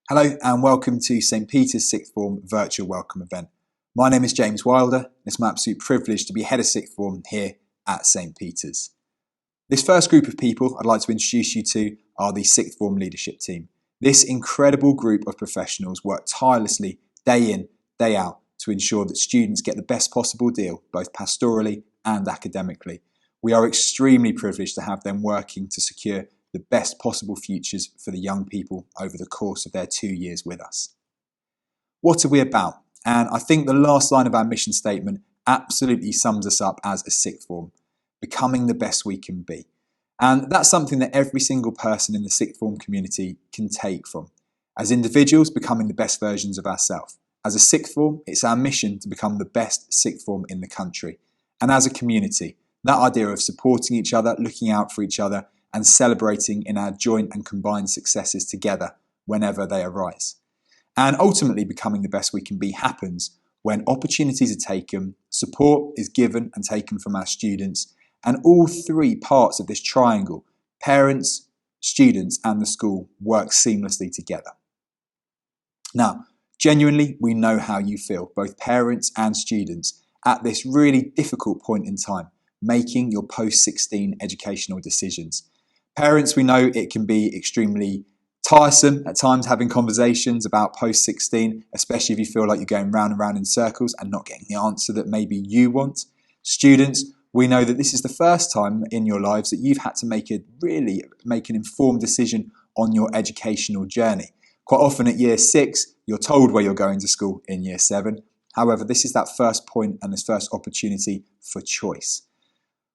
Hello and welcome to St Peter's Sixth Form Virtual Welcome Event. My name is James Wilder and it's my absolute privilege to be Head of Sixth Form here at St Peter's. This first group of people I'd like to introduce you to are the Sixth Form Leadership Team. This incredible group of professionals work tirelessly day in, day out to ensure that students get the best possible deal, both pastorally and academically. We are extremely privileged to have them working to secure the best possible futures for the young people over the course of their 2 years with us. What are we about? And I think the last line of our mission statement absolutely sums us up as a sixth form, becoming the best we can be. And that's something that every single person in the sixth form community can take from. As individuals, becoming the best versions of ourselves. As a sixth form, it's our mission to become the best sixth form in the country. And as a community, that idea of supporting each other, looking out for each other, and celebrating in our joint and combined successes together whenever they arise. And ultimately becoming the best we can be happens when opportunities are taken, support is given and taken from our students, and all three parts of this triangle, parents, students and the school, work seamlessly together. Now, genuinely, we know how you feel, both parents and students, at this really difficult point in time, making your post-16 educational decisions. Parents, we know it can be extremely tiresome at times having conversations about post-16, especially if you feel like you're going round and round in circles and not getting the answer that maybe you want. Students, we know that this is the first time in your lives that you've had to make an informed decision on your educational journey. Quite often at year 6, you're told where you're going to school in year 7. However, this is that first point and this first opportunity for choice.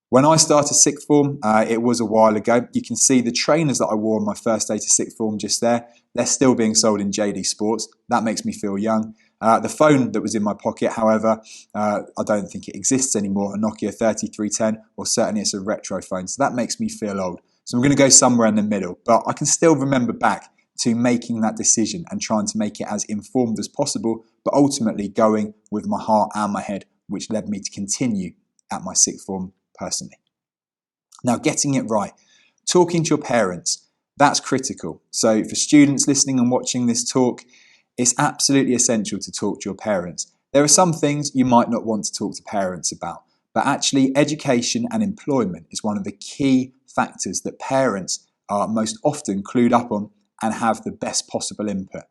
When I started sixth form, it was a while ago. You can see the trainers that I wore on my first day to sixth form just there. They're still being sold in JD Sports. That makes me feel young. The phone that was in my pocket, however, I don't think it exists anymore, a Nokia 3310, or certainly it's a retro phone. So that makes me feel old. So I'm going to go somewhere in the middle. But I can still remember back to making that decision and trying to make it as informed as possible, but ultimately going with my heart and my head, which led me to continue at my sixth form personally. Now, getting it right, talking to your parents, that's critical. So for students listening and watching this talk, it's absolutely essential to talk to your parents. There are some things you might not want to talk to parents about, but actually education and employment is one of the key factors that parents are most often clued up on and have the best possible input.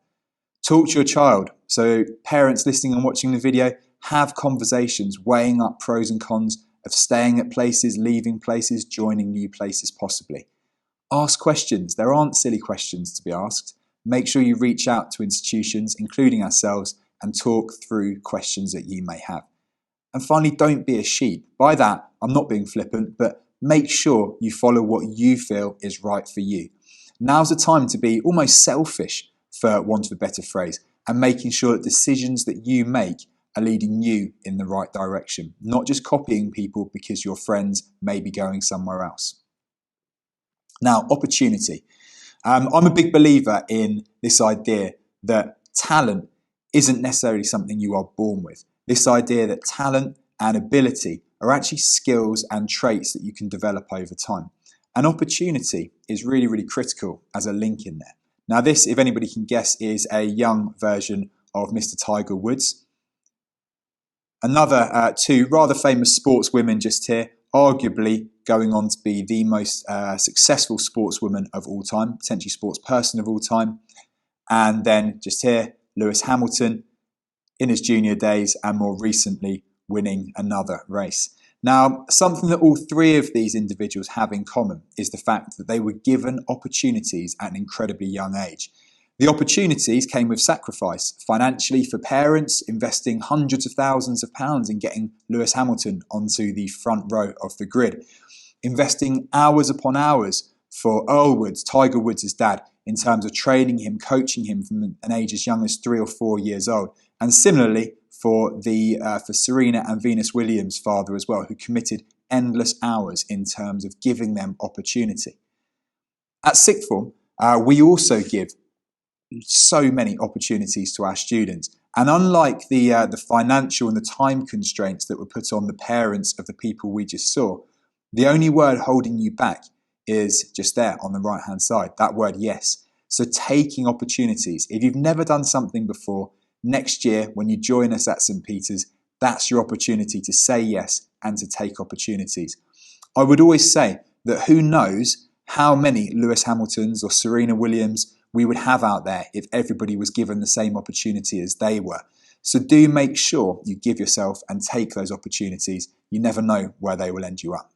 Talk to your child. So parents listening and watching the video, have conversations weighing up pros and cons of staying at places, leaving places, joining new places possibly. Ask questions. There aren't silly questions to be asked. Make sure you reach out to institutions, including ourselves, and talk through questions that you may have. And finally, don't be a sheep. By that, I'm not being flippant, but make sure you follow what you feel is right for you. Now's the time to be almost selfish, for want of a better phrase, and making sure that decisions that you make are leading you in the right direction, not just copying people because your friends may be going somewhere else. Now, opportunity. I'm a big believer in this idea that talent isn't necessarily something you are born with. This idea that talent and ability are actually skills and traits that you can develop over time. And opportunity is really, really critical as a link in there. Now this, if anybody can guess, is a young version of Mr. Tiger Woods. Another two rather famous sportswomen just here, arguably going on to be the most successful sportswoman of all time, potentially sports person of all time. And then just here, Lewis Hamilton in his junior days and more recently winning another race. Now, something that all three of these individuals have in common is the fact that they were given opportunities at an incredibly young age. The opportunities came with sacrifice, financially for parents, investing hundreds of thousands of pounds in getting Lewis Hamilton onto the front row of the grid, investing hours upon hours for Earl Woods, Tiger Woods' dad, in terms of training him, coaching him from an age as young as 3 or 4 years old. And similarly for Serena and Venus Williams' father as well, who committed endless hours in terms of giving them opportunity. At sixth form, we also give so many opportunities to our students. And unlike the financial and the time constraints that were put on the parents of the people we just saw, the only word holding you back is just there on the right-hand side, that word yes. So taking opportunities. If you've never done something before, next year when you join us at St. Peter's, that's your opportunity to say yes and to take opportunities. I would always say that who knows how many Lewis Hamiltons or Serena Williams we would have out there if everybody was given the same opportunity as they were. So do make sure you give yourself and take those opportunities. You never know where they will end you up.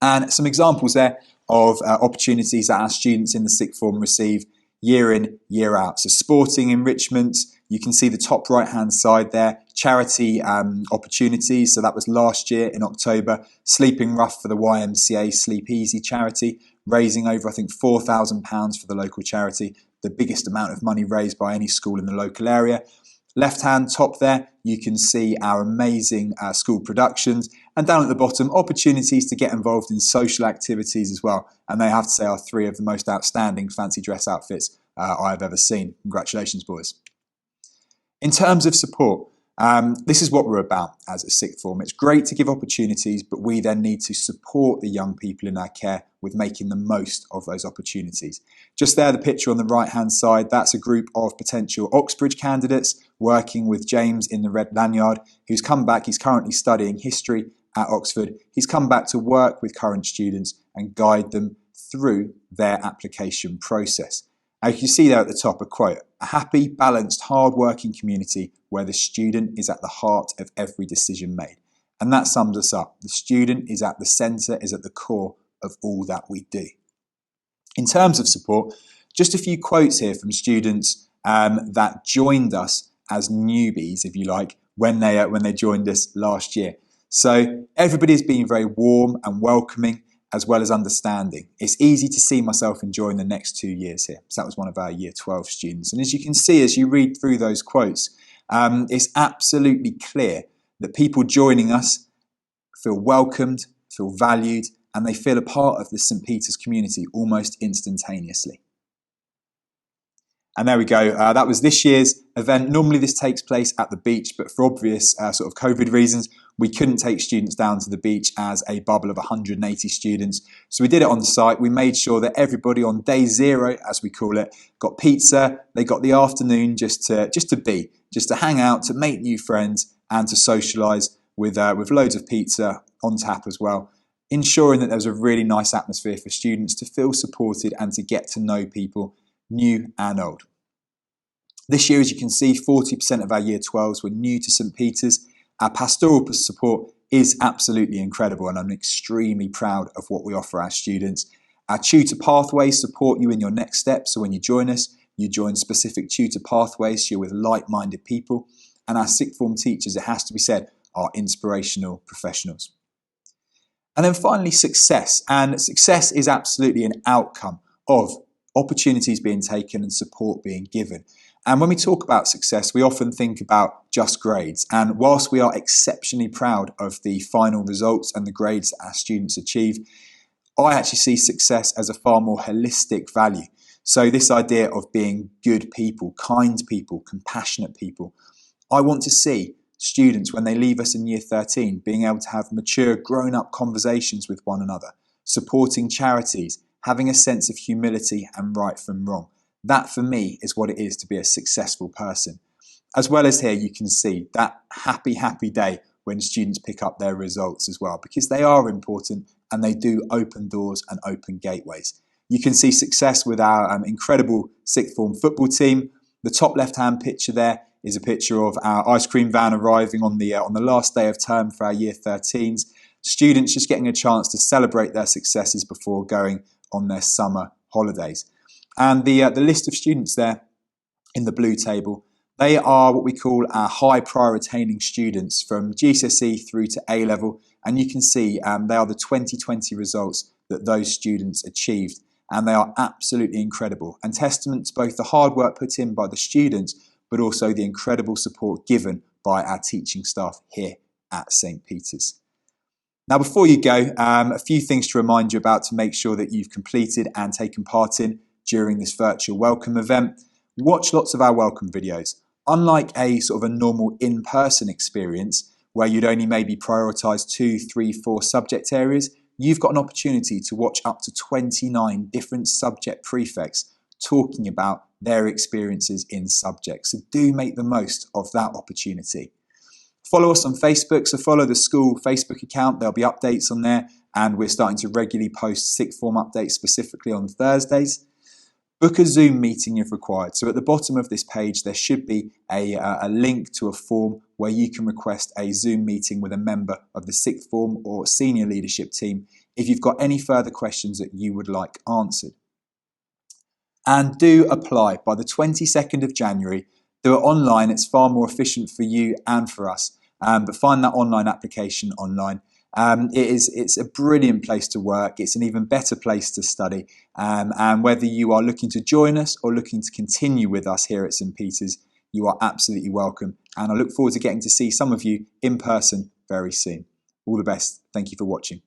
And some examples there of opportunities that our students in the sixth form receive year in, year out. So sporting enrichments, you can see the top right hand side there, charity opportunities. So that was last year in October, Sleeping Rough for the YMCA Sleep Easy charity, raising over I think £4,000 for the local charity, the biggest amount of money raised by any school in the local area. Left hand top there, you can see our amazing school productions, and down at the bottom, opportunities to get involved in social activities as well. And they have to say are three of the most outstanding fancy dress outfits I've ever seen. Congratulations, boys. In terms of support, this is what we're about as a sixth form. It's great to give opportunities, but we then need to support the young people in our care with making the most of those opportunities. Just there, the picture on the right-hand side, that's a group of potential Oxbridge candidates working with James in the red lanyard, who's come back. He's currently studying history at Oxford. He's come back to work with current students and guide them through their application process. Now you can see there at the top a quote, "A happy, balanced, hard-working community where the student is at the heart of every decision made." And that sums us up. The student is at the centre, is at the core of all that we do. In terms of support, just a few quotes here from students that joined us as newbies, if you like, when they joined us last year. So everybody's been very warm and welcoming, as well as understanding. It's easy to see myself enjoying the next 2 years here. So that was one of our Year 12 students. And as you can see, as you read through those quotes, it's absolutely clear that people joining us feel welcomed, feel valued, and they feel a part of the St. Peter's community almost instantaneously. And there we go. That was this year's event. Normally this takes place at the beach, but for obvious sort of COVID reasons, we couldn't take students down to the beach as a bubble of 180 students. So we did it on site. We made sure that everybody on day zero, as we call it, got pizza. They got the afternoon just to hang out, to make new friends, and to socialise with loads of pizza on tap as well, ensuring that there was a really nice atmosphere for students to feel supported and to get to know people, new and old. This year, as you can see, 40% of our Year 12s were new to St. Peter's. Our pastoral support is absolutely incredible, and I'm extremely proud of what we offer our students. Our tutor pathways support you in your next steps, so when you join us, you join specific tutor pathways, so you're with like-minded people. And our sixth form teachers, it has to be said, are inspirational professionals. And then finally, success. And success is absolutely an outcome of opportunities being taken and support being given. And when we talk about success, we often think about just grades. And whilst we are exceptionally proud of the final results and the grades that our students achieve, I actually see success as a far more holistic value. So this idea of being good people, kind people, compassionate people, I want to see students, when they leave us in Year 13, being able to have mature, grown-up conversations with one another, supporting charities, having a sense of humility and right from wrong. That, for me, is what it is to be a successful person. As well as here, you can see that happy, happy day when students pick up their results as well, because they are important and they do open doors and open gateways. You can see success with our incredible sixth form football team. The top left-hand picture there is a picture of our ice cream van arriving on the last day of term for our Year 13s. Students just getting a chance to celebrate their successes before going on their summer holidays. And the list of students there in the blue table, they are what we call our high prior-attaining students from GCSE through to A-level. And you can see they are the 2020 results that those students achieved. And they are absolutely incredible and testament to both the hard work put in by the students, but also the incredible support given by our teaching staff here at St. Peter's. Now, before you go, a few things to remind you about to make sure that you've completed and taken part in during this virtual welcome event. Watch lots of our welcome videos. Unlike a sort of a normal in-person experience where you'd only maybe prioritise 2, 3, 4 subject areas, you've got an opportunity to watch up to 29 different subject prefects talking about their experiences in subjects. So do make the most of that opportunity. Follow us on Facebook, so follow the school Facebook account. There'll be updates on there, and we're starting to regularly post sixth form updates specifically on Thursdays. Book a Zoom meeting if required. So at the bottom of this page, there should be a link to a form where you can request a Zoom meeting with a member of the sixth form or senior leadership team if you've got any further questions that you would like answered. And do apply by the 22nd of January. Do it online. It's far more efficient for you and for us. But find that online application online. It's a brilliant place to work. It's an even better place to study. And whether you are looking to join us or looking to continue with us here at St. Peter's, you are absolutely welcome. And I look forward to getting to see some of you in person very soon. All the best. Thank you for watching.